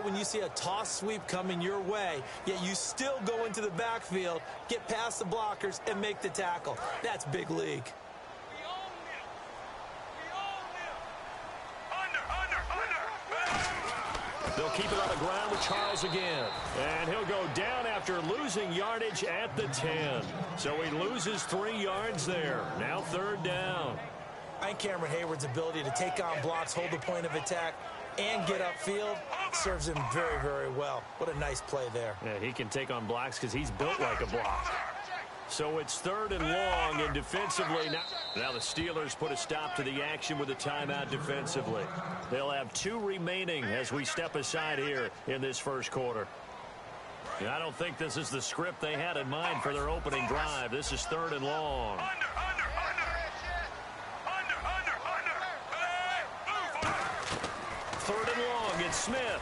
about when you see a toss sweep coming your way, yet you still go into the backfield, get past the blockers, and make the tackle. That's big league. They'll keep it on the ground with Charles again. And he'll go down after losing yardage at the 10. So he loses 3 yards there. Now 3rd down. I think Cameron Hayward's ability to take on blocks, hold the point of attack, and get upfield serves him very, very well. What a nice play there. Yeah, he can take on blocks because he's built like a block. So it's 3rd and long, and defensively, now the Steelers put a stop to the action with a timeout defensively. They'll have 2 remaining as we step aside here in this first quarter. I don't think this is the script they had in mind for their opening drive. This is 3rd and long. 3rd and long, it's Smith.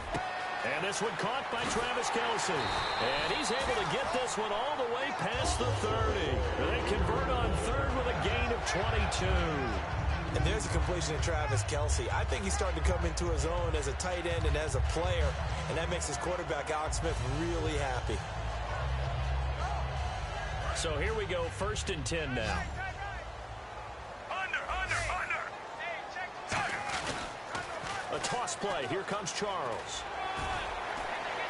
And this one caught by Travis Kelce. And he's able to get this one all the way past the 30. They convert on 3rd with a gain of 22. And there's a completion to Travis Kelce. I think he's starting to come into his own as a tight end and as a player. And that makes his quarterback, Alex Smith, really happy. So here we go, 1st and 10 now. A toss play. Here comes Charles.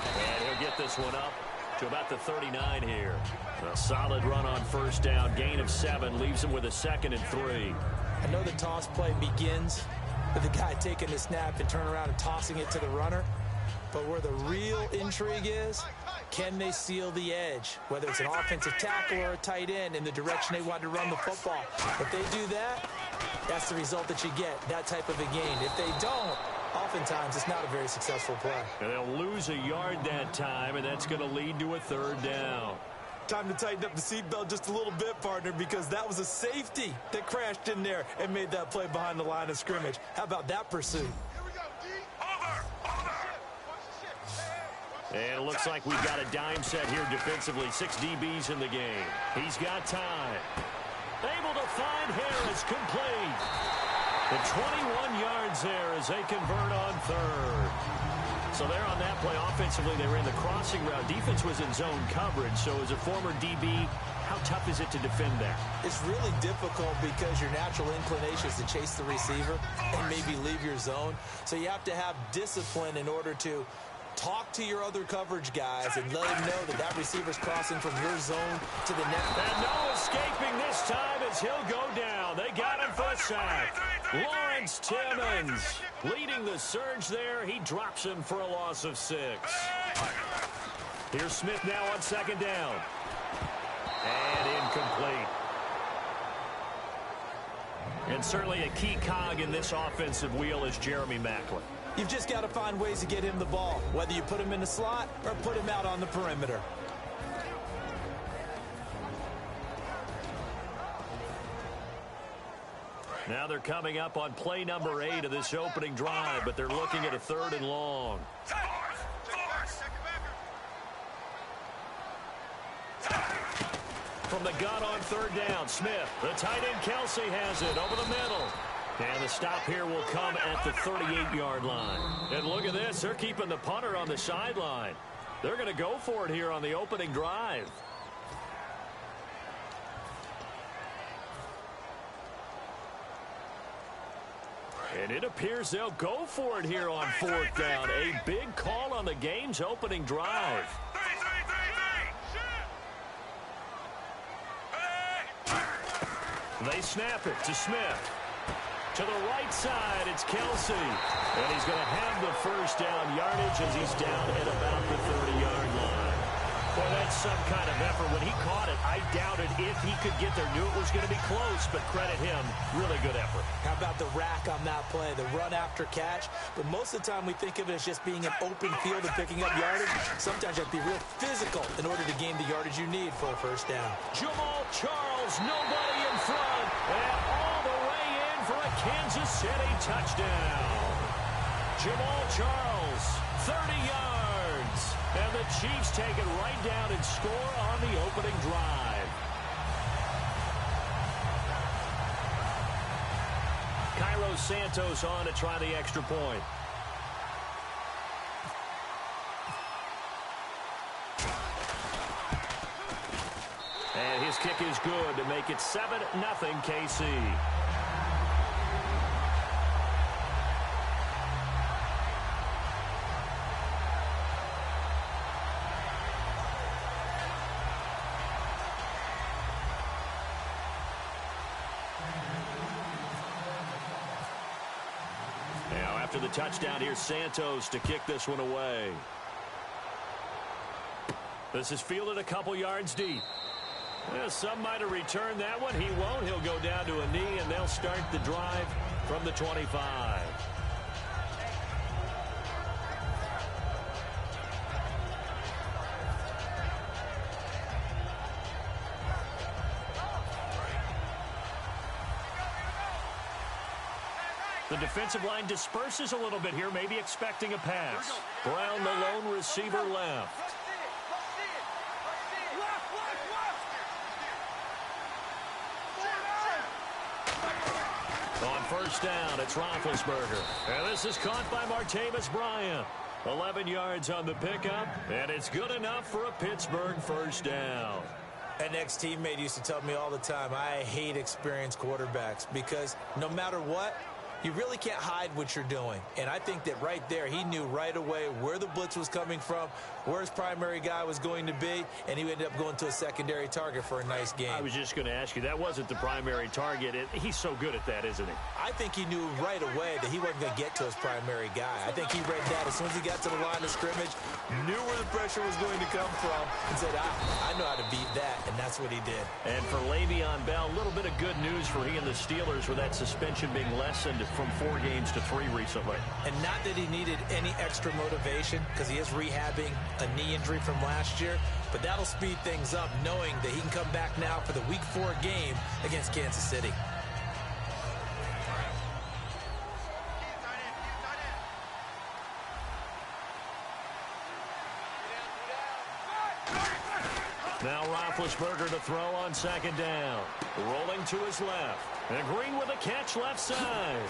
And he'll get this one up to about the 39 here. A solid run on 1st down. Gain of 7 leaves him with a 2nd and 3. I know the toss play begins with the guy taking the snap and turn around and tossing it to the runner. But where the real intrigue is, can they seal the edge? Whether it's an offensive tackle or a tight end in the direction they want to run the football. If they do that, that's the result that you get, that type of a gain. If they don't, oftentimes it's not a very successful play. And they'll lose a yard that time, and that's going to lead to a 3rd down. Time to tighten up the seatbelt just a little bit, partner, because that was a safety that crashed in there and made that play behind the line of scrimmage. How about that pursuit? And it looks like we've got a dime set here defensively. 6 DBs in the game. He's got time. Able to find Harris, complete. The 21 yards there as they convert on 3rd. So there on that play, offensively, they ran the crossing route. Defense was in zone coverage. So as a former DB, how tough is it to defend that? It's really difficult because your natural inclination is to chase the receiver and maybe leave your zone. So you have to have discipline in order to talk to your other coverage guys and let them know that that receiver's crossing from your zone to the next. And no escaping this time as he'll go down. They got him for a sack. Lawrence Timmons leading the surge there. He drops him for a loss of 6. Here's Smith now on 2nd down. And incomplete. And certainly a key cog in this offensive wheel is Jeremy Maclin. You've just got to find ways to get him the ball, whether you put him in the slot or put him out on the perimeter. Now they're coming up on play number 8 of this opening drive, but they're looking at a 3rd and long. From the gun on 3rd down, Smith. The tight end Kelce has it over the middle. And the stop here will come at the 38-yard line. And look at this. They're keeping the punter on the sideline. They're going to go for it here on the opening drive. And it appears they'll go for it here on 4th down. A big call on the game's opening drive. They snap it to Smith. To the right side, it's Kelce. And he's going to have the 1st down yardage as he's down at about the 30-yard line. Boy, that's some kind of effort. When he caught it, I doubted if he could get there. Knew it was going to be close, but credit him. Really good effort. How about the rack on that play, the run after catch? But most of the time we think of it as just being an open field and picking up yardage. Sometimes you have to be real physical in order to gain the yardage you need for a 1st down. Jamal Charles, nobody in front, and all the way in for a Kansas City touchdown. Jamal Charles, 30 yards. And the Chiefs take it right down and score on the opening drive. Cairo Santos on to try the extra point. his kick is good to make it 7-0 KC. Now after the touchdown, here's Santos to kick this one away. This is fielded a couple yards deep. Some might have returned that one. He won't. He'll go down to a knee, and they'll start the drive from the 25. The defensive line disperses a little bit here, maybe expecting a pass. Brown, the lone receiver, left. On first down, it's Roethlisberger. And this is caught by Martavis Bryant. 11 yards on the pickup, and it's good enough for a Pittsburgh first down. An ex-teammate used to tell me all the time, I hate experienced quarterbacks because no matter what, you really can't hide what you're doing. And I think that right there, he knew right away where the blitz was coming from, where his primary guy was going to be, and he ended up going to a secondary target for a nice game. I was just going to ask you, that wasn't the primary target. He's so good at that, isn't he? I think he knew right away that he wasn't going to get to his primary guy. I think he read that as soon as he got to the line of scrimmage, knew where the pressure was going to come from, and said, I know how to beat that, and that's what he did. And for Le'Veon Bell, a little bit of good news for he and the Steelers with that suspension being lessened from 4 games to 3 recently. And not that he needed any extra motivation because he is rehabbing a knee injury from last year, but that'll speed things up knowing that he can come back now for the Week 4 game against Kansas City. Now Roethlisberger to throw on second down. Rolling to his left. And Green with a catch left side.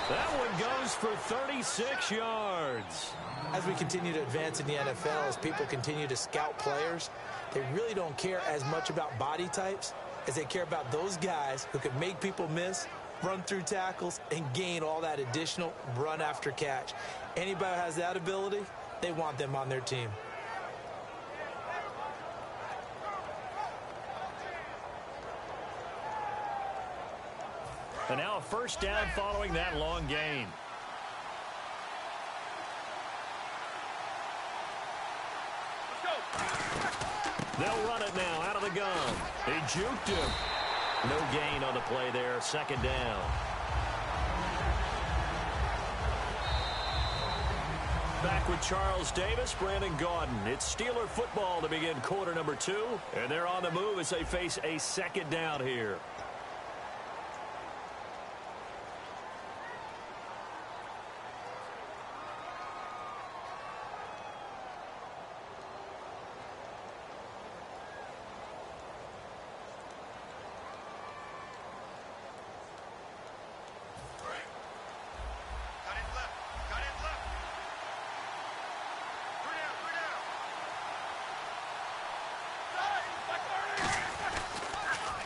That one goes for 36 yards. As we continue to advance in the NFL, as people continue to scout players, they really don't care as much about body types as they care about those guys who can make people miss, run through tackles, and gain all that additional run after catch. Anybody who has that ability, they want them on their team. And now a first down following that long gain. They'll run it now out of the gun. He juked him. No gain on the play there. Second down. Back with Charles Davis, Brandon Gaudin. It's Steeler football to begin quarter number 2. And they're on the move as they face a second down here.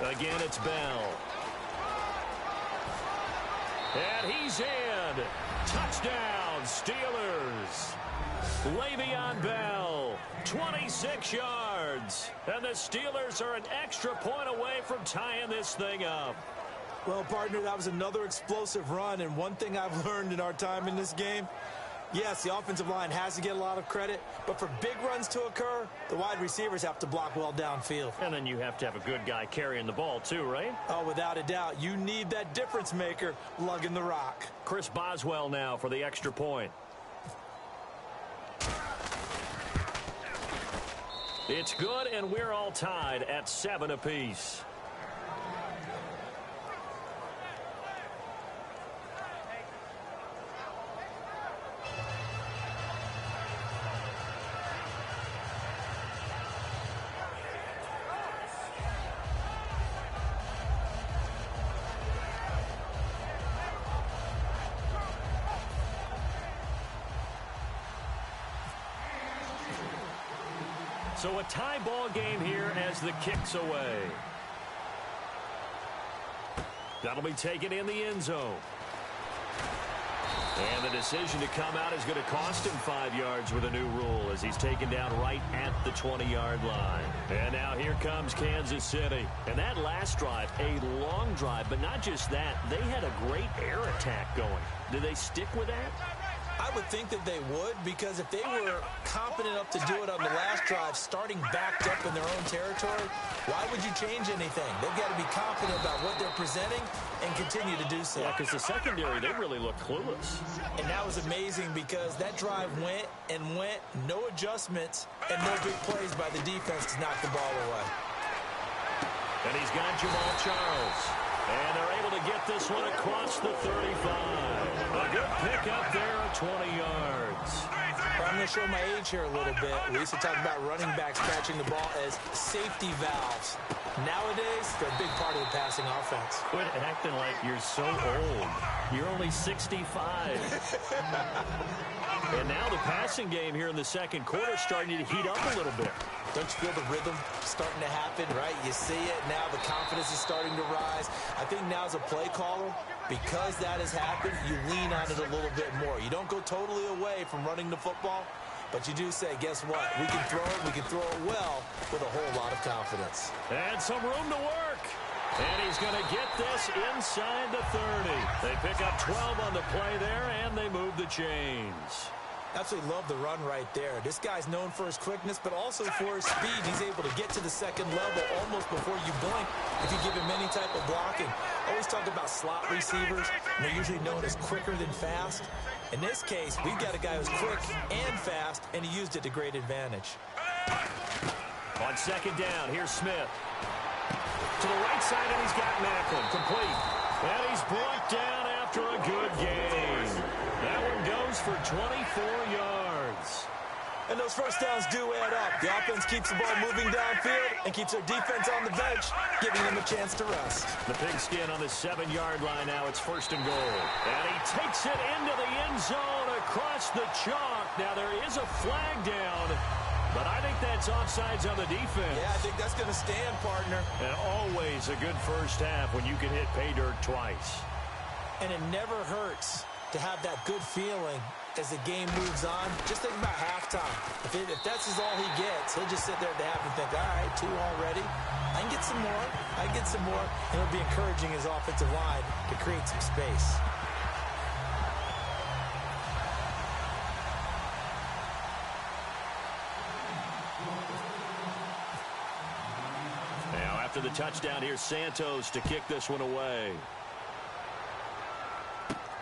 Again, it's Bell. And he's in. Touchdown, Steelers. Le'Veon Bell, 26 yards. And the Steelers are an extra point away from tying this thing up. Well, partner, that was another explosive run. And one thing I've learned in our time in this game, yes, the offensive line has to get a lot of credit, but for big runs to occur, the wide receivers have to block well downfield. And then you have to have a good guy carrying the ball too, right? Oh, without a doubt. You need that difference maker lugging the rock. Chris Boswell now for the extra point. It's good, and we're all tied at 7 apiece. So a tie ball game here as the kick's away. That'll be taken in the end zone. And the decision to come out is going to cost him 5 yards with a new rule as he's taken down right at the 20-yard line. And now here comes Kansas City. And that last drive, a long drive, but not just that. They had a great air attack going. Do they stick with that? I would think that they would, because if they were competent enough to do it on the last drive, starting backed up in their own territory, why would you change anything? They've got to be confident about what they're presenting and continue to do so. Yeah, because the secondary, they really look clueless. And that was amazing because that drive went and went, no adjustments, and no big plays by the defense to knock the ball away. And he's got Jamal Charles. And they're able to get this one across the 35. A good pickup there at 20 yards. I'm going to show my age here a little bit. We used to talk about running backs catching the ball as safety valves. Nowadays, they're a big part of the passing offense. Quit acting like you're so old. You're only 65. And now the passing game here in the second quarter is starting to heat up a little bit. Don't you feel the rhythm starting to happen, right? You see it now. The confidence is starting to rise. I think now as a play caller, because that has happened, you lean on it a little bit more. You don't go totally away from running the football, but you do say, guess what? We can throw it. We can throw it well with a whole lot of confidence. And some room to work. And he's going to get this inside the 30. They pick up 12 on the play there, and they move the chains. Absolutely love the run right there. This guy's known for his quickness, but also for his speed. He's able to get to the second level almost before you blink if you give him any type of blocking. Always talk about slot receivers, and they're usually known as quicker than fast. In this case, we've got a guy who's quick and fast, and he used it to great advantage. On second down, here's Smith. To the right side, and he's got Macklin. Complete. And he's brought down after a good game. That one goes for 24 yards. And those first downs do add up. The offense keeps the ball moving downfield and keeps their defense on the bench, giving them a chance to rest. The pigskin on the 7-yard line now. It's first and goal. And he takes it into the end zone across the chalk. Now there is a flag down, but I think that's offsides on the defense. Yeah, I think that's going to stand, partner. And always a good first half when you can hit pay dirt twice. And it never hurts to have that good feeling as the game moves on. Just think about halftime. If that's all he gets, he'll just sit there at the half and think, all right, 2 already. I can get some more. I can get some more. And it'll be encouraging his offensive line to create some space. Now after the touchdown, here's Santos to kick this one away.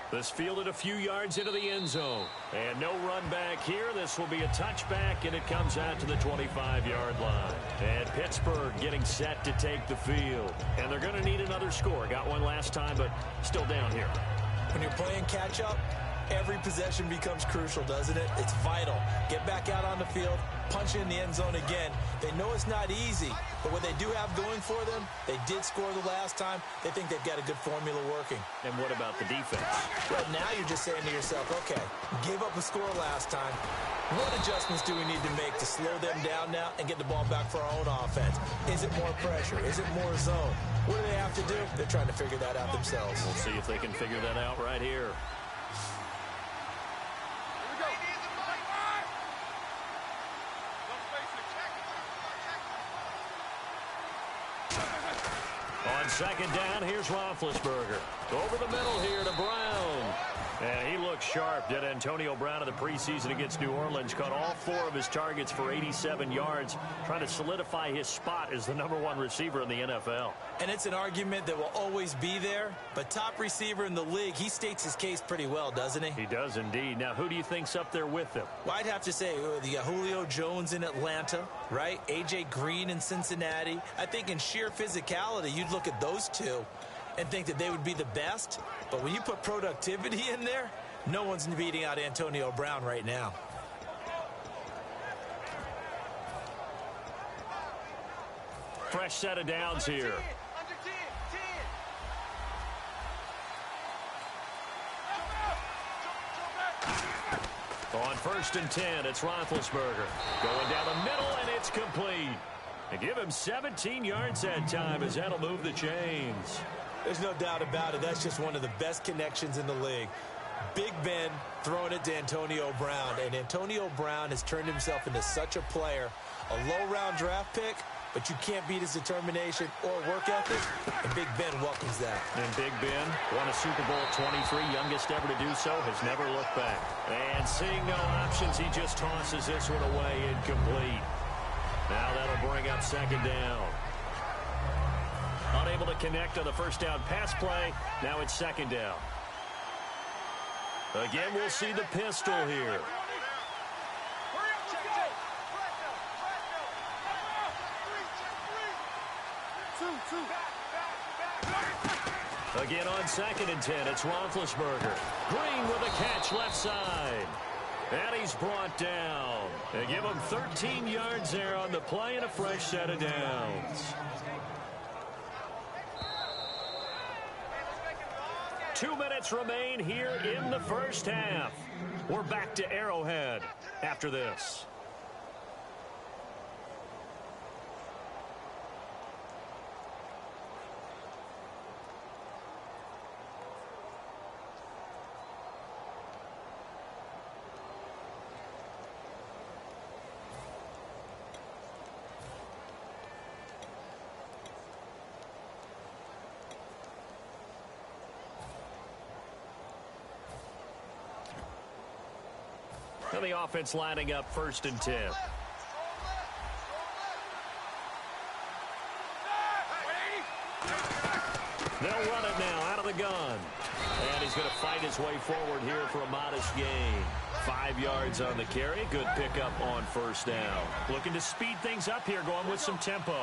This fielded a few yards into the end zone. And no run back here. This will be a touchback, and it comes out to the 25-yard line. And Pittsburgh getting set to take the field. And they're going to need another score. Got one last time, but still down here. When you're playing catch-up, every possession becomes crucial, doesn't it? It's vital. Get back out on the field, punch in the end zone again. They know it's not easy, but what they do have going for them, they did score the last time. They think they've got a good formula working. And what about the defense? Well, now you're just saying to yourself, okay, gave up a score last time. What adjustments do we need to make to slow them down now and get the ball back for our own offense? Is it more pressure? Is it more zone? What do they have to do? They're trying to figure that out themselves. We'll see if they can figure that out right here. On second down, here's Roethlisberger. Over the middle here to Brown. And he looks sharp. Did Antonio Brown in the preseason against New Orleans. Caught all 4 of his targets for 87 yards. Trying to solidify his spot as the #1 receiver in the NFL. And it's an argument that will always be there. But top receiver in the league, he states his case pretty well, doesn't he? He does indeed. Now, who do you think's up there with him? Well, I'd have to say the Julio Jones in Atlanta, right? A.J. Green in Cincinnati. I think in sheer physicality, you'd look at those two and think that they would be the best. But when you put productivity in there, no one's beating out Antonio Brown right now. Fresh set of downs here. On first and 10, it's Roethlisberger. Going down the middle, and it's complete. And give him 17 yards that time, as that'll move the chains. There's no doubt about it. That's just one of the best connections in the league. Big Ben throwing it to Antonio Brown, and Antonio Brown has turned himself into such a player. A low-round draft pick, but you can't beat his determination or work ethic, and Big Ben welcomes that. And Big Ben won a Super Bowl 23, youngest ever to do so, has never looked back. And seeing no options, he just tosses this one away, incomplete. Now that'll bring up second down. Unable to connect on the first down pass play. Now it's second down. Again, we'll see the pistol here. Again on second and 10, it's Roethlisberger. Green with a catch left side. And he's brought down. They give him 13 yards there on the play and a fresh set of downs. 2 minutes remain here in the first half. We're back to Arrowhead after this. And the offense lining up first and 10. They'll run it now out of the gun. And he's going to fight his way forward here for a modest gain. 5 yards on the carry. Good pickup on first down. Looking to speed things up here, going with some tempo.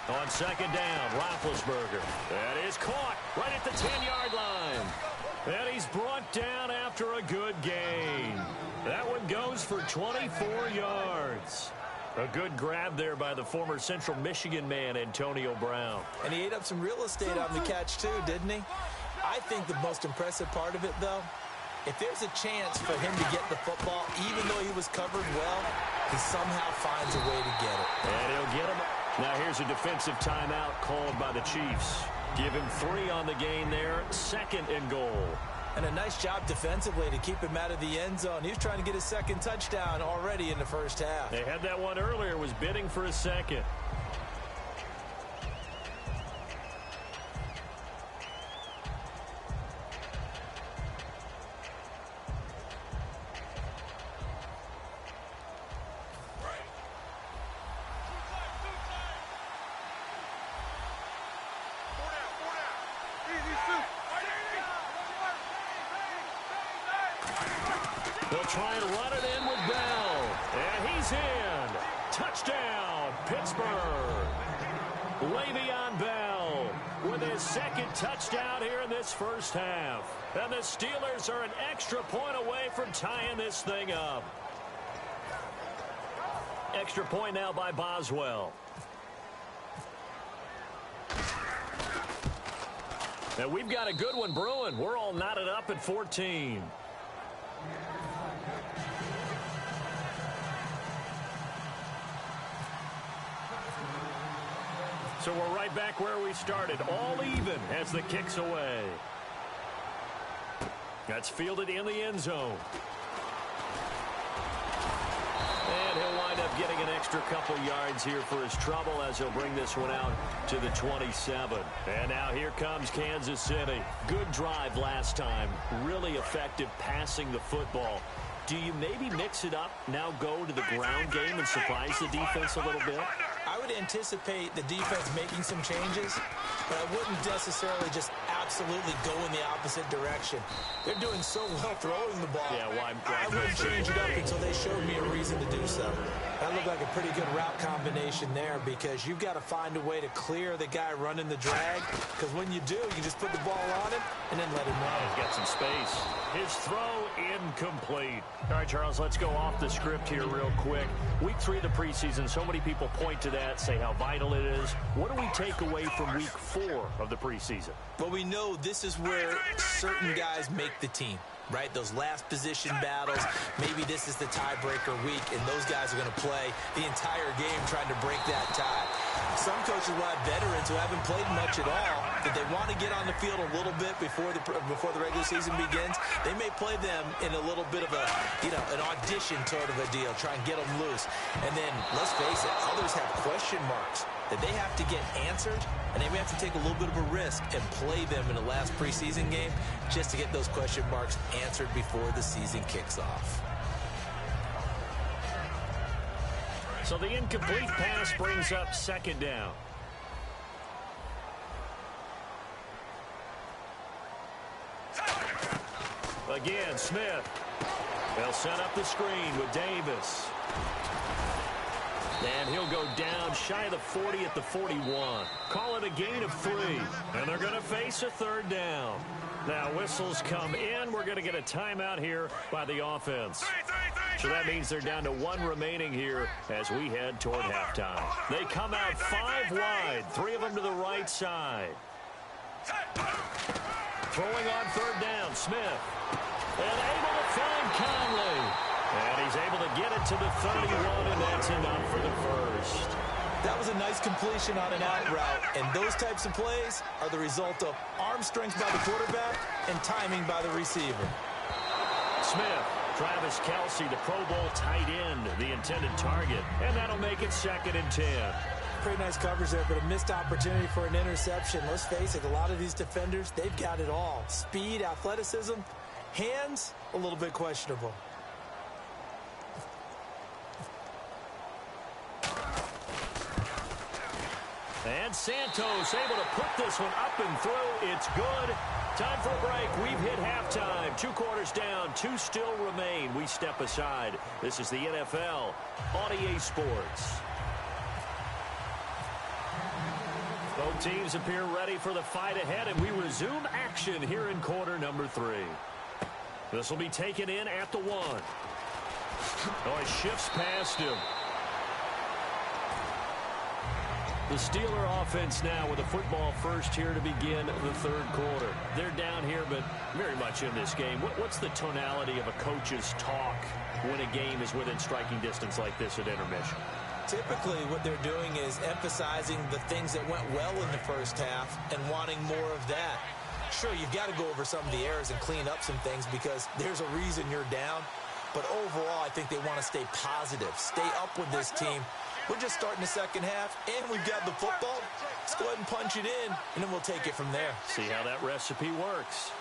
On second down, Roethlisberger. That is caught right at the 10-yard line. And he's brought down after a good gain. That one goes for 24 yards. A good grab there by the former Central Michigan man, Antonio Brown. And he ate up some real estate on the catch, too, didn't he? I think the most impressive part of it, though, if there's a chance for him to get the football, even though he was covered well, he somehow finds a way to get it. And he'll get him. Now here's a defensive timeout called by the Chiefs. Give him 3 on the gain there, second and goal. And a nice job defensively to keep him out of the end zone. He was trying to get his second touchdown already in the first half. They had that one earlier, was bidding for a second. They'll try and run it in with Bell. And he's in. Touchdown, Pittsburgh. Le'Veon Bell with his second touchdown here in this first half. And the Steelers are an extra point away from tying this thing up. Extra point now by Boswell. And we've got a good one brewing. We're all knotted up at 14. So we're right back where we started, all even as the kick's away. That's fielded in the end zone. And he'll wind up getting an extra couple yards here for his trouble as he'll bring this one out to the 27. And now here comes Kansas City. Good drive last time. Really effective passing the football. Do you maybe mix it up, now go to the ground game and surprise the defense a little bit? I would anticipate the defense making some changes, but I wouldn't necessarily just absolutely go in the opposite direction. They're doing so well throwing the ball. Yeah, well, I wouldn't change it up until they showed me a reason to do so. That looked like a pretty good route combination there because you've got to find a way to clear the guy running the drag, because when you do, you just put the ball on him and then let him run. He's got some space. His throw incomplete. All right, Charles, let's go off the script here real quick. Week 3 of the preseason, so many people point to that, say how vital it is. What do we take away from week 4 of the preseason? Well, we know know this is where certain guys make the team, right? Those last position battles. Maybe this is the tiebreaker week, and those guys are going to play the entire game trying to break that tie. Some coaches will have veterans who haven't played much at all, but they want to get on the field a little bit before the regular season begins. They may play them in a little bit of a, an audition sort of a deal, try and get them loose. And then, let's face it, others have question marks that they have to get answered, and they may have to take a little bit of a risk and play them in the last preseason game just to get those question marks answered before the season kicks off. So the incomplete pass brings up second down. Again, Smith. They'll set up the screen with Davis. And he'll go down shy of the 40 at the 41. Call it a gain of 3. And they're going to face a third down. Now whistles come in. We're going to get a timeout here by the offense. So that means they're down to 1 remaining here as we head toward halftime. They come out 5 wide. 3 of them to the right side. Throwing on third down, Smith. And able to find Conley. And he's able to get it to the 31, and that's enough for the first. That was a nice completion on an out route, and those types of plays are the result of arm strength by the quarterback and timing by the receiver. Smith, Travis Kelce, the Pro Bowl tight end, the intended target, and that'll make it 2nd and 10. Pretty nice coverage there, but a missed opportunity for an interception. Let's face it, a lot of these defenders, they've got it all. Speed, athleticism, hands, a little bit questionable. And Santos able to put this one up and through. It's good. Time for a break. We've hit halftime. 2 quarters down. 2 still remain. We step aside. This is the NFL on EA Sports. Both teams appear ready for the fight ahead, and we resume action here in quarter number 3. This will be taken in at the 1. Oh, he shifts past him. The Steeler offense now with a football first here to begin the third quarter. They're down here, but very much in this game. What's the tonality of a coach's talk when a game is within striking distance like this at intermission? Typically, what they're doing is emphasizing the things that went well in the first half and wanting more of that. Sure, you've got to go over some of the errors and clean up some things because there's a reason you're down. But overall, I think they want to stay positive, stay up with this team. We're just starting the second half, and we've got the football. Let's go ahead and punch it in, and then we'll take it from there. See how that recipe works.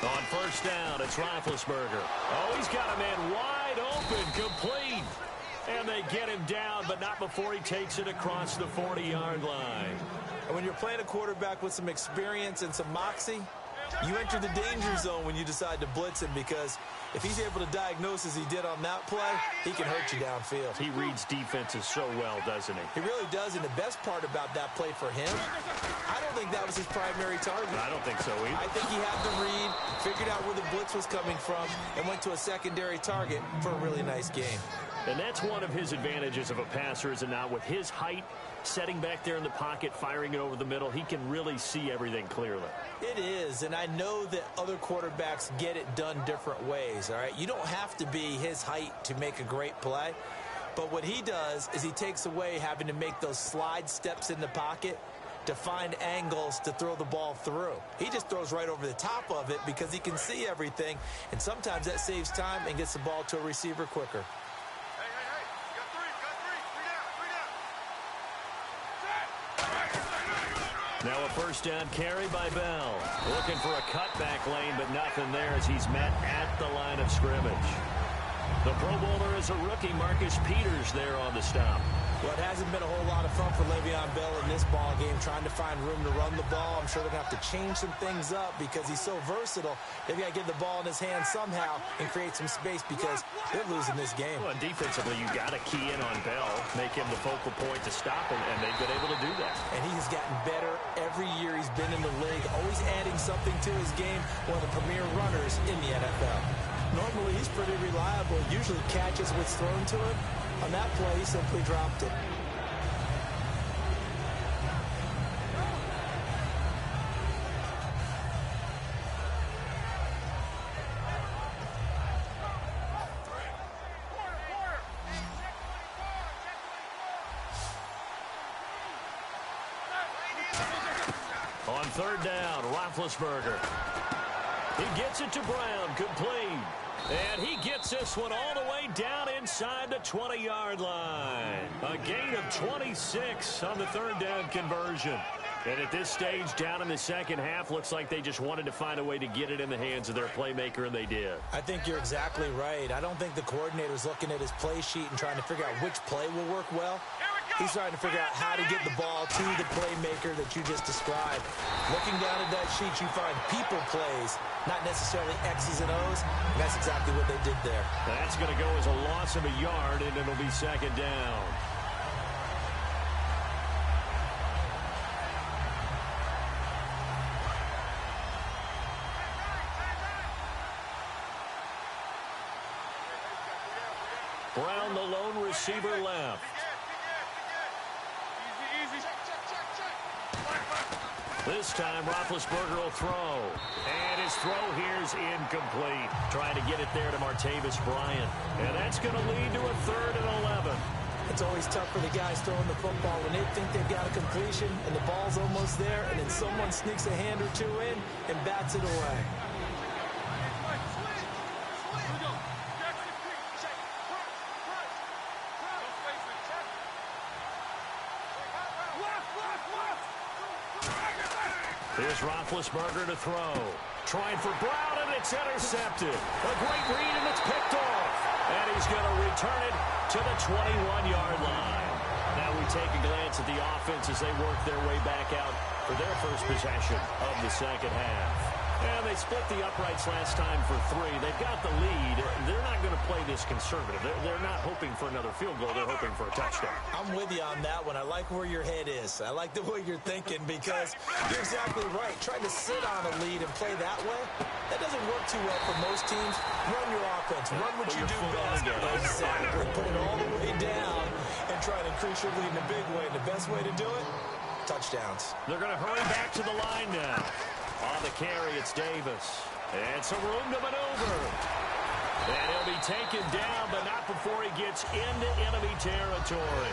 On first down, it's Roethlisberger. Oh, he's got a man wide open, complete. And they get him down, but not before he takes it across the 40-yard line. And when you're playing a quarterback with some experience and some moxie, you enter the danger zone when you decide to blitz him because if he's able to diagnose as he did on that play, he can hurt you downfield. He reads defenses so well, doesn't he? He really does, and the best part about that play for him, I don't think that was his primary target. I don't think so either. I think he had the read, figured out where the blitz was coming from, and went to a secondary target for a really nice game. And that's one of his advantages of a passer, is it not? With his height, setting back there in the pocket, firing it over the middle, he can really see everything clearly. It is, and I know that other quarterbacks get it done different ways, all right? You don't have to be his height to make a great play, but what he does is he takes away having to make those slide steps in the pocket to find angles to throw the ball through. He just throws right over the top of it because he can see everything, and sometimes that saves time and gets the ball to a receiver quicker. Now a first down carry by Bell. Looking for a cutback lane, but nothing there as he's met at the line of scrimmage. The Pro Bowler is a rookie, Marcus Peters, there on the stop. Well, it hasn't been a whole lot of fun for Le'Veon Bell in this ball game, trying to find room to run the ball. I'm sure they're going to have to change some things up because he's so versatile. They've got to get the ball in his hands somehow and create some space because they're losing this game. Well, and defensively, you got to key in on Bell, make him the focal point to stop him, and they've been able to do that. And he has gotten better every year he's been in the league, always adding something to his game, one of the premier runners in the NFL. Normally, he's pretty reliable, usually catches what's thrown to him. On that play, he simply dropped it. On third down, Roethlisberger. He gets it to Brown, complete. And he gets this one all the way down inside the 20-yard line. A gain of 26 on the third down conversion. And at this stage, down in the second half, looks like they just wanted to find a way to get it in the hands of their playmaker, and they did. I think you're exactly right. I don't think the coordinator's looking at his play sheet and trying to figure out which play will work well. He's trying to figure out how to get the ball to the playmaker that you just described. Looking down at that sheet, you find people plays, not necessarily X's and O's. And that's exactly what they did there. That's going to go as a loss of a yard, and it'll be second down. Brown, the lone receiver, left. This time, Roethlisberger will throw. And his throw here is incomplete. Trying to get it there to Martavis Bryant. And that's going to lead to a 3rd and 11. It's always tough for the guys throwing the football when they think they've got a completion and the ball's almost there, and then someone sneaks a hand or two in and bats it away. Here's Roethlisberger to throw. Trying for Brown, and it's intercepted. A great read, and it's picked off. And he's going to return it to the 21-yard line. Now we take a glance at the offense as they work their way back out for their first possession of the second half. And they split the uprights last time for 3. They've got the lead. They're not going to play this conservative. They're not hoping for another field goal. They're hoping for a touchdown. I'm with you on that one. I like where your head is. I like the way you're thinking because you're exactly right. Trying to sit on a lead and play that way, that doesn't work too well for most teams. Run your offense. Run what you do best. Exactly. Put it all the way down and try to increase your lead in a big way. And the best way to do it, touchdowns. They're going to hurry back to the line now. On the carry, it's Davis. And some room to maneuver. And he'll be taken down, but not before he gets into enemy territory.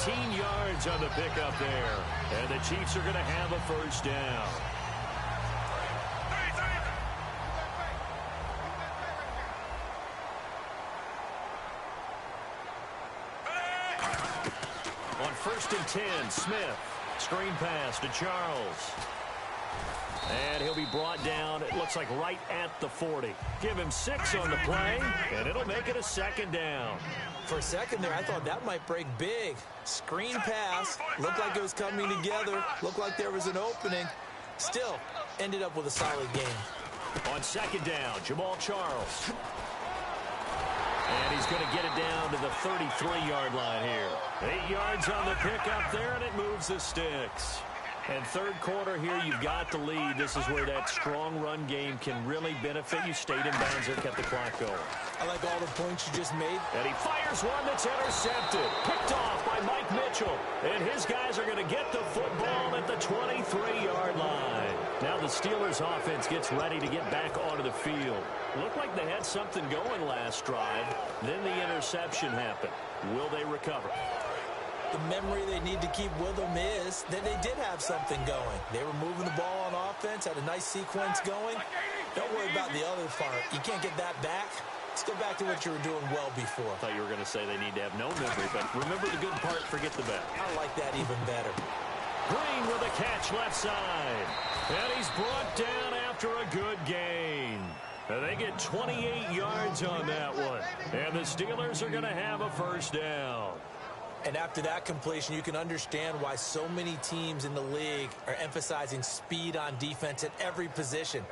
18 yards on the pickup there. And the Chiefs are going to have a first down. On 1st and 10, Smith. Screen pass to Charles. And he'll be brought down, it looks like right at the 40. Give him 6 on the play, and it'll make it a second down. For a second there, I thought that might break big. Screen pass, looked like it was coming together, looked like there was an opening. Still, ended up with a solid game. On 2nd down, Jamal Charles. And he's going to get it down to the 33-yard line here. 8 yards on the pickup there, and it moves the sticks. And 3rd quarter here, you've got the lead. This is where that strong run game can really benefit you. Stayed in bounds there, kept the clock going. I like all the points you just made. And he fires one that's intercepted. Picked off by Mike Mitchell. And his guys are going to get the football at the 23-yard line. Now the Steelers offense gets ready to get back onto the field. Looked like they had something going last drive. Then the interception happened. Will they recover? The memory they need to keep with them is that they did have something going. They were moving the ball on offense, had a nice sequence going. Don't worry about the other part. You can't get that back. Let's go back to what you were doing well before. I thought you were going to say they need to have no memory, but remember the good part, forget the bad. I like that even better. Green with a catch left side. And he's brought down after a good gain. And they get 28 yards on that one. And the Steelers are going to have a first down. And after that completion, you can understand why so many teams in the league are emphasizing speed on defense at every position.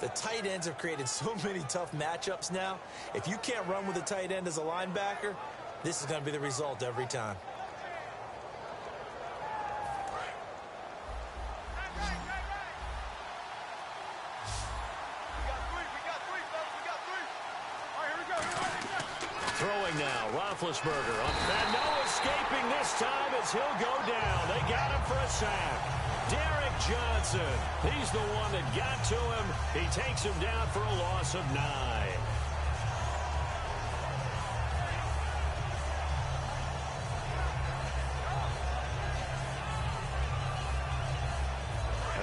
The tight ends have created so many tough matchups now. If you can't run with a tight end as a linebacker, this is going to be the result every time. Throwing now, Roethlisberger. And no escaping this time as he'll go down. They got him for a sack. Derek Johnson, he's the one that got to him. He takes him down for a loss of 9.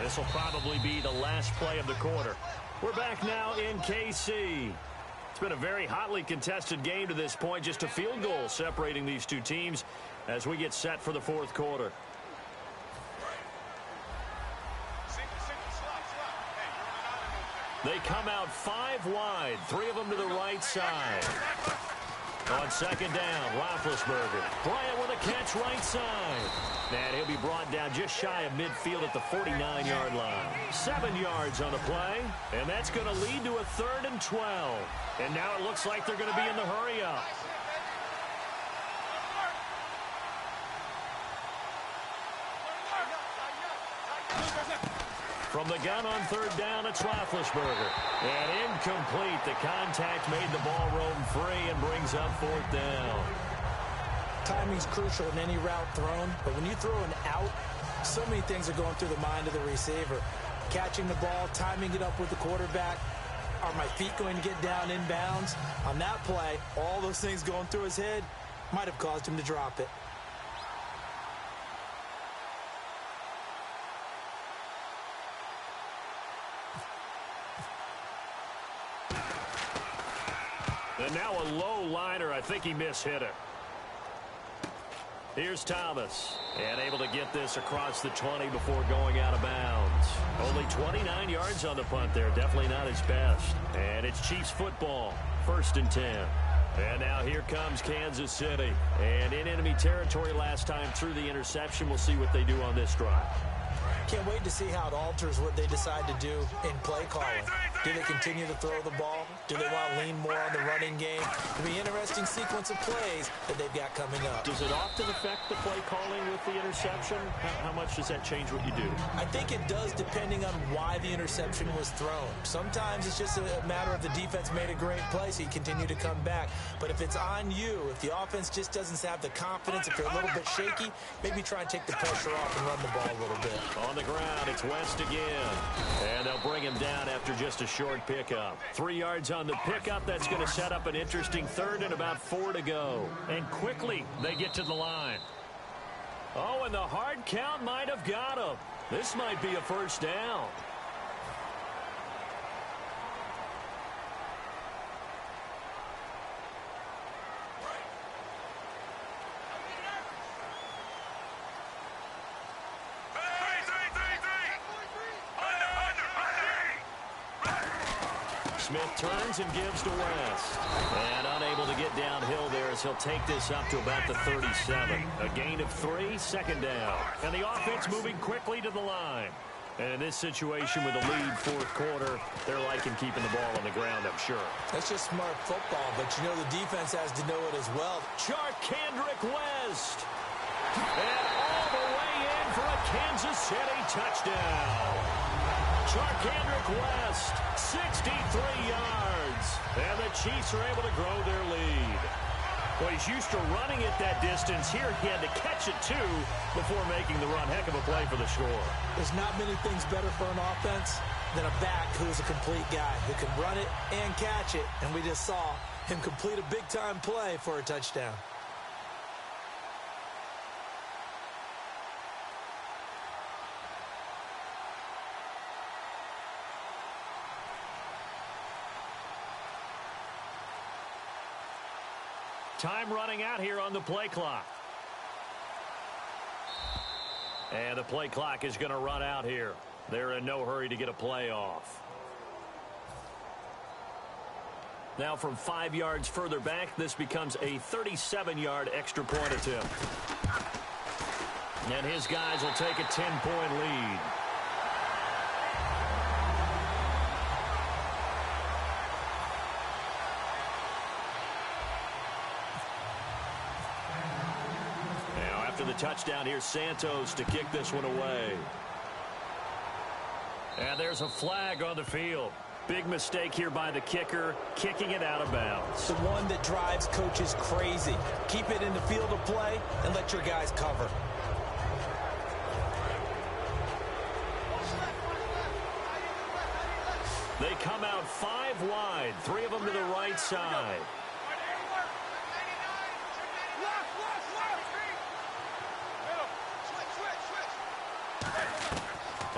This will probably be the last play of the quarter. We're back now in KC. It's been a very hotly contested game to this point. Just a field goal separating these two teams as we get set for the fourth quarter. They come out 5 wide, 3 of them to the right side. On second down, Roethlisberger. Bryant with a catch right side. And he'll be brought down just shy of midfield at the 49-yard line. 7 yards on the play, and that's going to lead to a 3rd and 12. And now it looks like they're going to be in the hurry-up. From the gun on 3rd down, it's Roethlisberger. And incomplete. The contact made the ball roam free and brings up 4th down. Timing's crucial in any route thrown, but when you throw an out, so many things are going through the mind of the receiver. Catching the ball, timing it up with the quarterback. Are my feet going to get down in bounds? On that play, all those things going through his head might have caused him to drop it. And now a low liner. I think he mishit it. Here's Thomas. And able to get this across the 20 before going out of bounds. Only 29 yards on the punt there. Definitely not his best. And it's Chiefs football. 1st and 10. And now here comes Kansas City. And in enemy territory last time through the interception. We'll see what they do on this drive. Can't wait to see how it alters what they decide to do in play calling. Do they continue to throw the ball? Do they want to lean more on the running game? It'll be an interesting sequence of plays that they've got coming up. Does it often affect the play calling with the interception? How much does that change what you do? I think it does depending on why the interception was thrown. Sometimes it's just a matter of the defense made a great play, so you continue to come back. But if it's on you, if the offense just doesn't have the confidence, if they're a little bit shaky, maybe try and take the pressure off and run the ball a little bit. On the ground, it's West again. And they'll bring him down after just a short pickup. 3 yards on the pickup. That's going to set up an interesting 3rd and about 4 to go. And quickly, they get to the line. Oh, and the hard count might have got him. This might be a 1st down. Smith turns and gives to West. And unable to get downhill there as he'll take this up to about the 37. A gain of 3, 2nd down. And the offense moving quickly to the line. And in this situation with a lead 4th quarter, they're liking keeping the ball on the ground, I'm sure. That's just smart football, but you know the defense has to know it as well. Kendrick West. And all the way in for a Kansas City touchdown. Kendrick West, 63 yards. And the Chiefs are able to grow their lead. Well, he's used to running it that distance. Here he had to catch it, too, before making the run. Heck of a play for the score. There's not many things better for an offense than a back who is a complete guy who can run it and catch it. And we just saw him complete a big-time play for a touchdown. Time running out here on the play clock. And the play clock is going to run out here. They're in no hurry to get a play off. Now from 5 yards further back, this becomes a 37-yard extra point attempt. And his guys will take a 10-point lead. The touchdown here, Santos to kick this one away. And there's a flag on the field. Big mistake here by the kicker, kicking it out of bounds. The one that drives coaches crazy. Keep it in the field of play and let your guys cover. They come out 5 wide, 3 of them to the right side.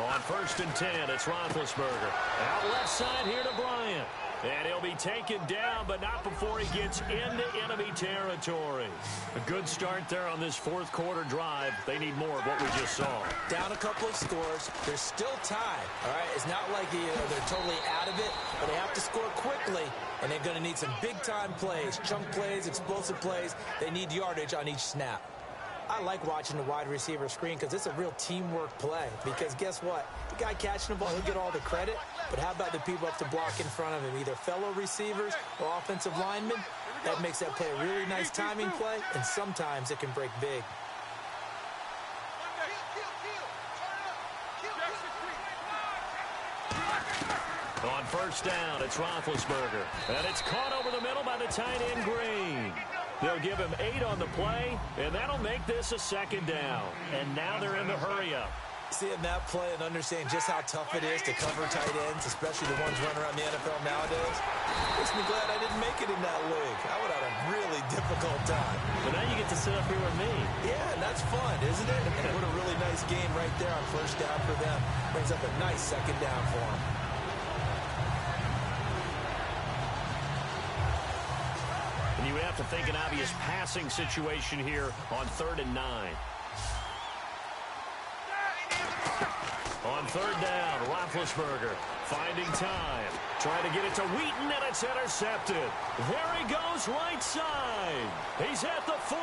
On 1st and 10, it's Roethlisberger. Out left side here to Bryant. And he'll be taken down, but not before he gets into enemy territory. A good start there on this fourth quarter drive. They need more of what we just saw. Down a couple of scores. There's still time, all right? It's not like they're totally out of it, but they have to score quickly, and they're going to need some big-time plays, chunk plays, explosive plays. They need yardage on each snap. I like watching the wide receiver screen because it's a real teamwork play. Because guess what? The guy catching the ball, he'll get all the credit. But how about the people up to block in front of him, either fellow receivers or offensive linemen? That makes that play a really nice timing play, and sometimes it can break big. On 1st down, it's Roethlisberger. And it's caught over the middle by the tight end, Green. They'll give him 8 on the play, and that'll make this a 2nd down. And now they're in the hurry-up. Seeing that play and understanding just how tough it is to cover tight ends, especially the ones running around the NFL nowadays, makes me glad I didn't make it in that league. I would have had a really difficult time. But now you get to sit up here with me. Yeah, and that's fun, isn't it? And what a really nice game right there on 1st down for them. Brings up a nice 2nd down for them. And you would have to think an obvious passing situation here on 3rd and 9. On 3rd down, Roethlisberger finding time. Trying to get it to Wheaton, and it's intercepted. There he goes, right side. He's at the 40,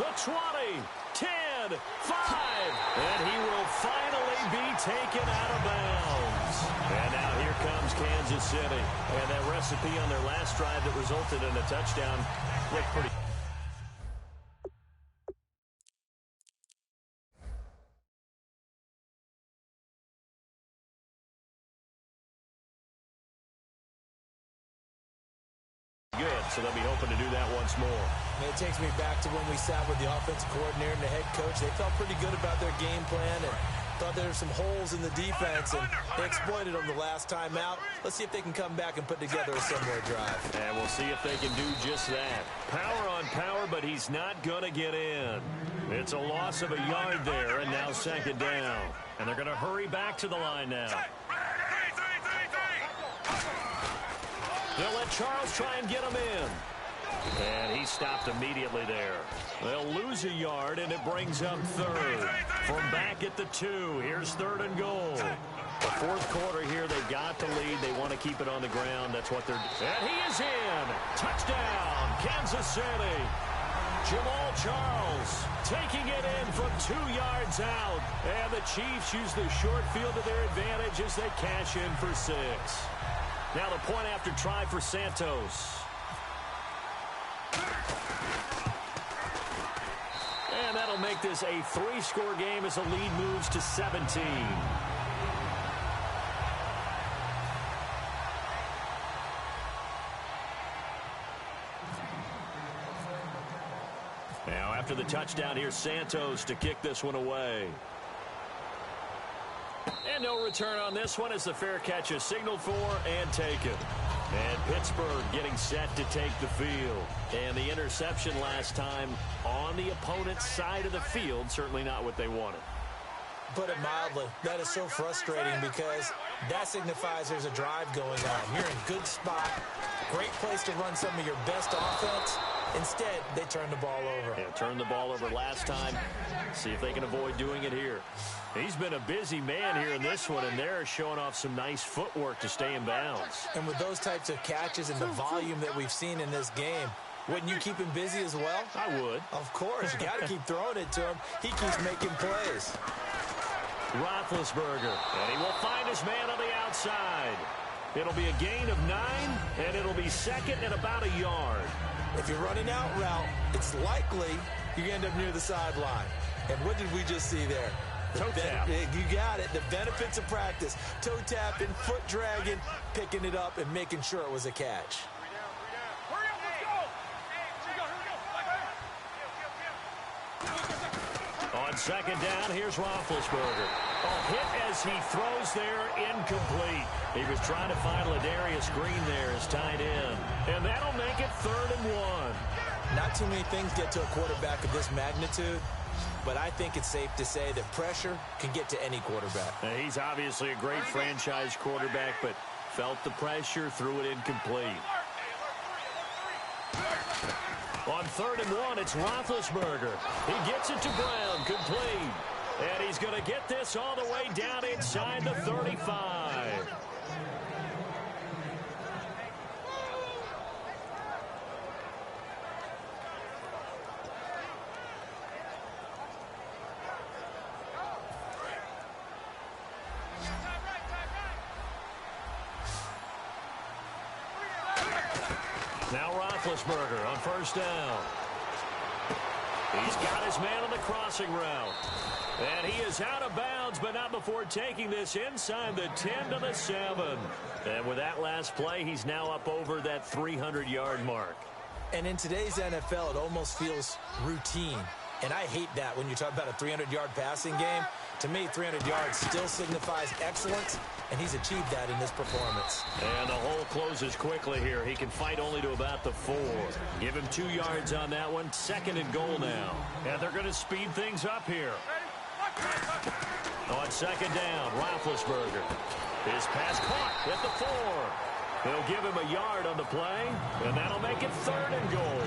the 20, 10, 5. And he will finally be taken out of bounds. And now here comes Kansas City. And that recipe on their last drive that resulted in a touchdown looked pretty good, so they'll be hoping to do that once more. And it takes me back to when we sat with the offensive coordinator and the head coach. They felt pretty good about their game plan and thought there were some holes in the defense, and they exploited them the last time out. Let's see if they can come back and put together a similar drive. And we'll see if they can do just that. Power on power, but he's not going to get in. It's a loss of a yard there, and now 2nd down. And they're going to hurry back to the line now. They'll let Charles try and get him in. And he stopped immediately there. They'll lose a yard, and it brings up 3rd. From back at the 2, here's 3rd and goal. The 4th quarter here, they've got the lead. They want to keep it on the ground. That's what they're doing. And he is in. Touchdown, Kansas City. Jamal Charles taking it in from 2 yards out. And the Chiefs use the short field to their advantage as they cash in for 6. Now the point after try for Santos. And that'll make this a 3-score game as the lead moves to 17. Now after the touchdown, here's Santos to kick this one away. And no return on this one as the fair catch is signaled for and taken. And Pittsburgh getting set to take the field. And the interception last time on the opponent's side of the field, certainly not what they wanted. Put it mildly, that is so frustrating because that signifies there's a drive going on. You're in good spot, great place to run some of your best offense. Instead, they turn the ball over. Yeah, turned the ball over last time. See if they can avoid doing it here. He's been a busy man here in this one, and they're showing off some nice footwork to stay in bounds. And with those types of catches and the volume that we've seen in this game, wouldn't you keep him busy as well? I would. Of course. You got to keep throwing it to him. He keeps making plays. Roethlisberger, and he will find his man on the outside. It'll be a gain of 9, and it'll be 2nd and about a yard. If you're running out route, it's likely you end up near the sideline. And what did we just see there? Toe tap. You got it. The benefits of practice. Toe tapping, foot dragging, picking it up, and making sure it was a catch. On 2nd down, here's Roethlisberger. A hit as he throws there, incomplete. He was trying to find Ladarius Green there as tight end. And that'll make it 3rd and 1. Not too many things get to a quarterback of this magnitude but I think it's safe to say that pressure can get to any quarterback. He's obviously a great franchise quarterback, but felt the pressure, threw it incomplete. On 3rd and 1, it's Roethlisberger. He gets it to Brown, complete. And he's going to get this all the way down inside the 35. Now Roethlisberger on 1st down. He's got his man on the crossing route. And he is out of bounds, but not before taking this inside the 10 to the 7. And with that last play, he's now up over that 300-yard mark. And in today's NFL, it almost feels routine. And I hate that when you talk about a 300-yard passing game. To me, 300 yards still signifies excellence, and he's achieved that in this performance. And the hole closes quickly here. He can fight only to about the 4. Give him 2 yards on that one. 2nd and goal now. And they're going to speed things up here. On 2nd down, Roethlisberger. His pass caught at the 4. They'll give him a yard on the play, and that'll make it 3rd and goal.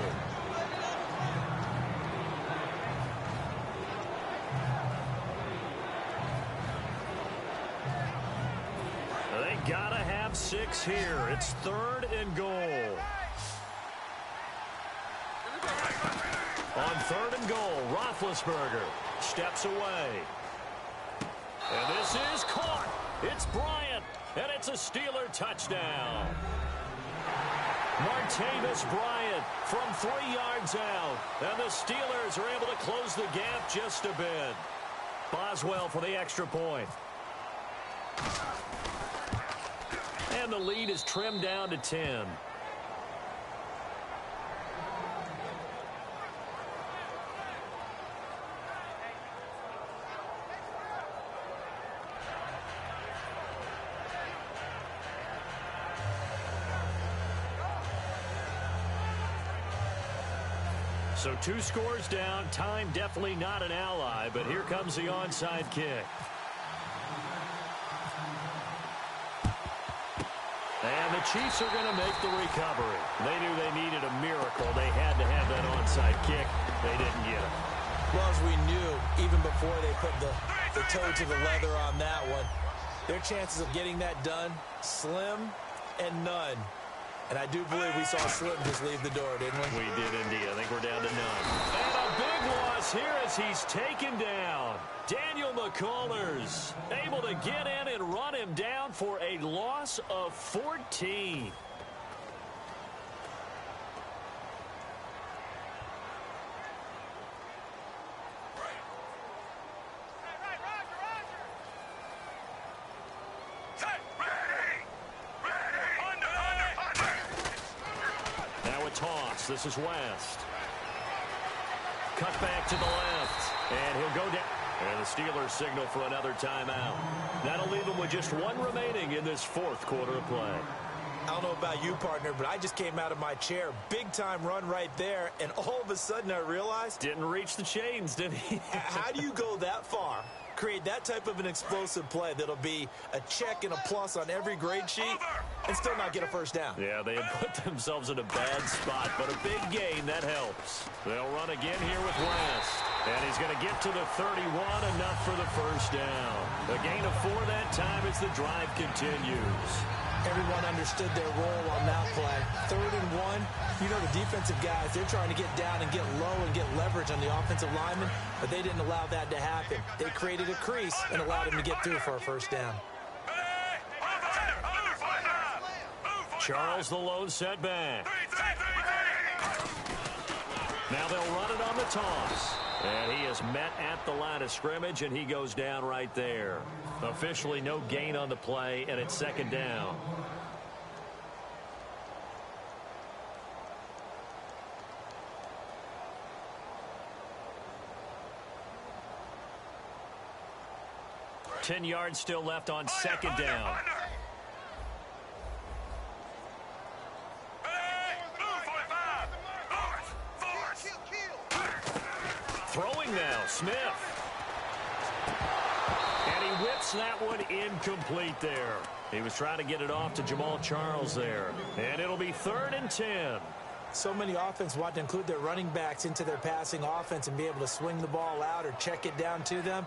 They gotta have 6 here. It's 3rd and goal. On 3rd and goal, Roethlisberger steps away. And this is caught. It's Bryant, and it's a Steeler touchdown. Martavis Bryant from 3 yards out. And the Steelers are able to close the gap just a bit. Boswell for the extra point. And the lead is trimmed down to 10. So 2 scores down. Time definitely not an ally, but here comes the onside kick. And the Chiefs are going to make the recovery. They knew they needed a miracle. They had to have that onside kick. They didn't get it. Well, as we knew, even before they put the toe to the leather on that one, their chances of getting that done, slim and none. And I do believe we saw Slim just leave the door, didn't we? We did indeed. I think we're down to none. And a big loss here as he's taken down. Daniel McCullers able to get in and run him down for a loss of 14. Toss. This is West. Cut back to the left. And he'll go down. And the Steelers signal for another timeout. That'll leave them with just 1 remaining in this 4th quarter of play. I don't know about you, partner, but I just came out of my chair. Big time run right there. And all of a sudden I realized. Didn't reach the chains, did he? How do you go that far? Create that type of an explosive play that'll be a check and a plus on every grade sheet and still not get a 1st down. Yeah, they had put themselves in a bad spot, but a big gain, that helps. They'll run again here with West. And he's going to get to the 31, enough for the 1st down. A gain of 4 that time as the drive continues. Everyone understood their role on that play. 3rd and 1, you know the defensive guys, they're trying to get down and get low and get leverage on the offensive lineman, but they didn't allow that to happen. They created a crease and allowed him to get through for a 1st down. Charles the lone setback. Now they'll run it on the toss. And he is met at the line of scrimmage, and he goes down right there. Officially no gain on the play, and it's 2nd down. Ten yards still left on 2nd down. Throwing now, Smith. And he whips that one incomplete there. He was trying to get it off to Jamal Charles there. And it'll be 3rd and 10. So many offenses want to include their running backs into their passing offense and be able to swing the ball out or check it down to them.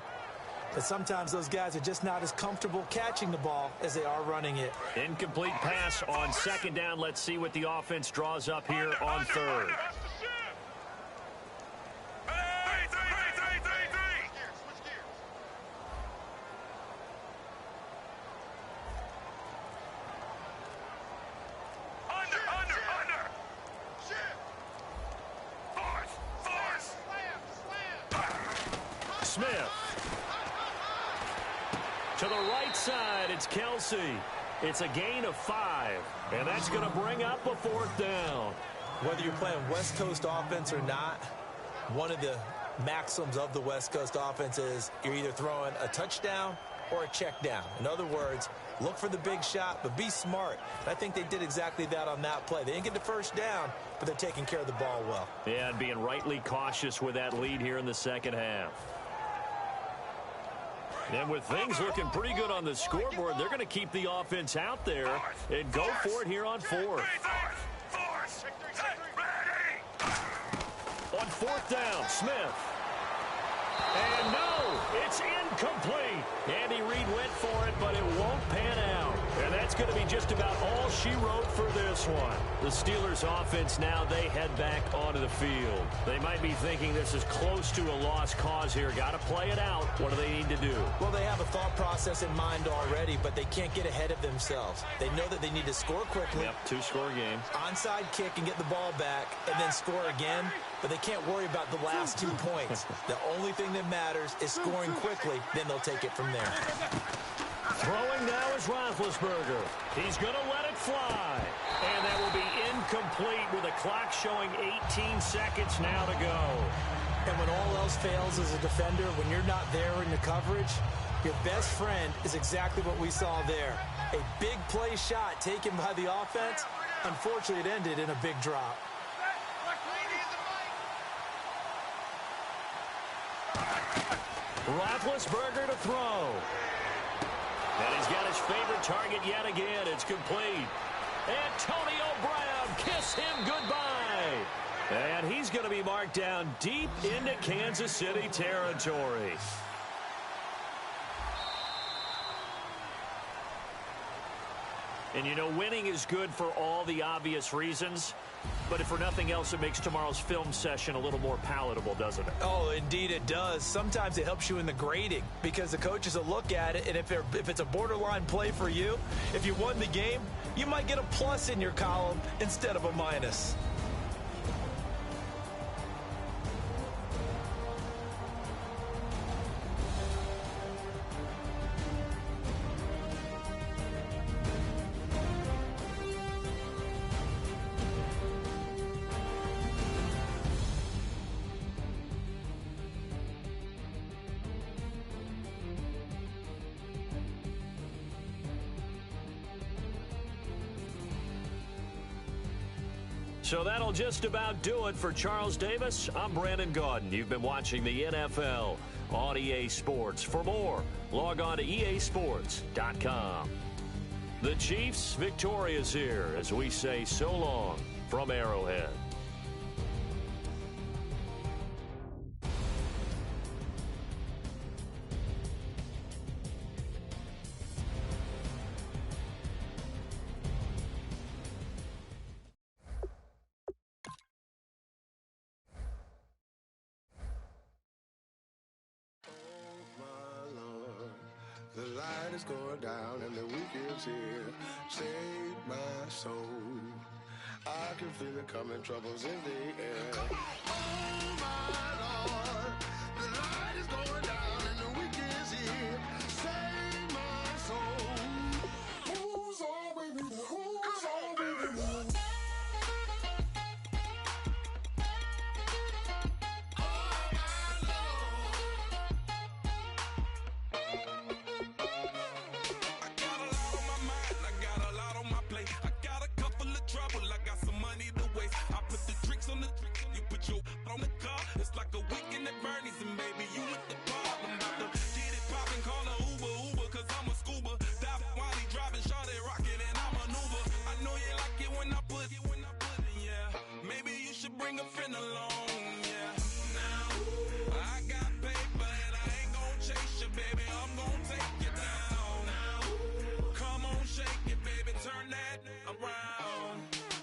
But sometimes those guys are just not as comfortable catching the ball as they are running it. Incomplete pass on 2nd down. Let's see what the offense draws up here on 3rd. Smith. To the right side, it's Kelsey. It's a gain of 5, and that's going to bring up a 4th down. Whether you're playing West Coast offense or not, one of the maxims of the West Coast offense is you're either throwing a touchdown or a check down. In other words, look for the big shot, but be smart. And I think they did exactly that on that play. They didn't get the first down, but they're taking care of the ball well. Yeah, and being rightly cautious with that lead here in the 2nd half. And with things looking pretty good on the scoreboard, they're going to keep the offense out there and go for it here on 4th. On 4th down, Smith. And no, it's incomplete. Andy Reid went for it, but it won't pan out. And that's going to be just about all she wrote for this one. The Steelers offense now, they head back onto the field. They might be thinking this is close to a lost cause here. Got to play it out. What do they need to do? Well, they have a thought process in mind already, but they can't get ahead of themselves. They know that they need to score quickly. Yep, 2-score game. Onside kick and get the ball back and then score again, but they can't worry about the last 2 points. The only thing that matters is scoring quickly, then they'll take it from there. Throwing now is Roethlisberger. He's going to let it fly. And that will be incomplete with a clock showing 18 seconds now to go. And when all else fails as a defender, when you're not there in the coverage, your best friend is exactly what we saw there. A big play shot taken by the offense. Unfortunately, it ended in a big drop. Roethlisberger to throw. And he's got his favorite target yet again. It's complete. Antonio Brown, kiss him goodbye. And he's going to be marked down deep into Kansas City territory. And, you know, winning is good for all the obvious reasons. But if for nothing else, it makes tomorrow's film session a little more palatable, doesn't it? Oh, indeed it does. Sometimes it helps you in the grading because the coaches will look at it, and if it's a borderline play for you, if you won the game, you might get a plus in your column instead of a minus. So that'll just about do it for Charles Davis. I'm Brandon Gaudin. You've been watching the NFL on EA Sports. For more, log on to easports.com. The Chiefs victorious here as we say so long from Arrowhead. The light is going down and the week is here. Save my soul. I can feel it coming, troubles in the air. Oh my Lord, the light is going down and the week is here. Save my soul. Who's all with me? Who's all with me? On the car, it's like a weekend at Bernie's, and baby, you bring a friend along, yeah. Now, I got paper and I ain't gon' chase you, baby. I'm gon' take you down. Now, come on, shake it, baby. Turn that around.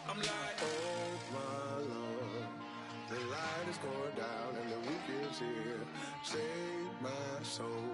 I'm like, oh my Lord, the light is going down and the weekend's here. Save my soul.